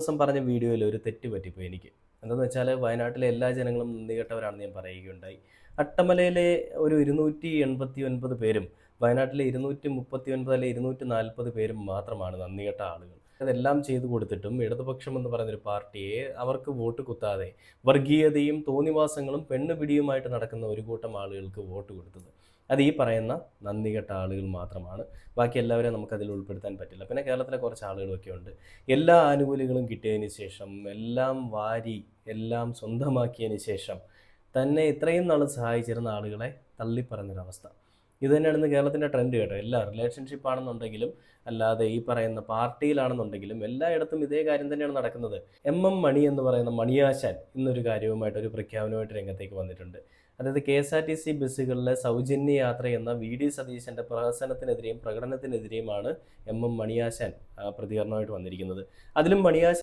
ദിവസം പറഞ്ഞ വീഡിയോയിൽ ഒരു തെറ്റ് പറ്റിപ്പോയി എനിക്ക്. എന്താണെന്ന് വെച്ചാൽ വയനാട്ടിലെ എല്ലാ ജനങ്ങളും നന്ദികെട്ടവരാണെന്ന് ഞാൻ പറയുകയുണ്ടായി. അട്ടമലയിലെ ഒരു 289 പേരും വയനാട്ടിലെ 239 അല്ലെ 240 പേരും മാത്രമാണ് നന്ദികെട്ട ആളുകൾ. അതെല്ലാം ചെയ്തു കൊടുത്തിട്ടും ഇടതുപക്ഷം എന്ന് പറയുന്നൊരു പാർട്ടിയെ അവർക്ക് വോട്ട് കുത്താതെ വർഗീയതയും തോന്നിവാസങ്ങളും പെണ്ണുപിടിയുമായിട്ട് നടക്കുന്ന ഒരു കൂട്ടം ആളുകൾക്ക് വോട്ട് കൊടുത്തത് അത് ഈ പറയുന്ന നന്ദികെട്ട ആളുകൾ മാത്രമാണ്. ബാക്കി എല്ലാവരെയും നമുക്കതിൽ ഉൾപ്പെടുത്താൻ പറ്റില്ല. പിന്നെ കേരളത്തിലെ കുറച്ച് ആളുകളൊക്കെ ഉണ്ട്. എല്ലാ ആനുകൂല്യങ്ങളും കിട്ടിയതിന് ശേഷം എല്ലാം വാരി എല്ലാം സ്വന്തമാക്കിയതിന് ശേഷം തന്നെ ഇത്രയും നാൾ സഹായിച്ചിരുന്ന ആളുകളെ തള്ളിപ്പറഞ്ഞൊരവസ്ഥ. ഇത് തന്നെയാണ് ഇന്ന് കേരളത്തിൻ്റെ ട്രെൻഡ് കേട്ടോ. എല്ലാ റിലേഷൻഷിപ്പ് ആണെന്നുണ്ടെങ്കിലും അല്ലാതെ ഈ പറയുന്ന പാർട്ടിയിലാണെന്നുണ്ടെങ്കിലും എല്ലായിടത്തും ഇതേ കാര്യം തന്നെയാണ് നടക്കുന്നത്. മണി എന്ന് പറയുന്ന മണിയാശാൻ ഇന്നൊരു കാര്യവുമായിട്ട് ഒരു പ്രഖ്യാപനമായിട്ട് രംഗത്തേക്ക് വന്നിട്ടുണ്ട്. അതായത് KSRTC ബസ്സുകളിലെ സൗജന്യ യാത്ര എന്ന VD സതീശൻ്റെ പ്രഹസനത്തിനെതിരെയും പ്രകടനത്തിനെതിരെയുമാണ് മണിയാശാൻ പ്രതികരണമായിട്ട് വന്നിരിക്കുന്നത്. അതിലും മണിയാശാൻ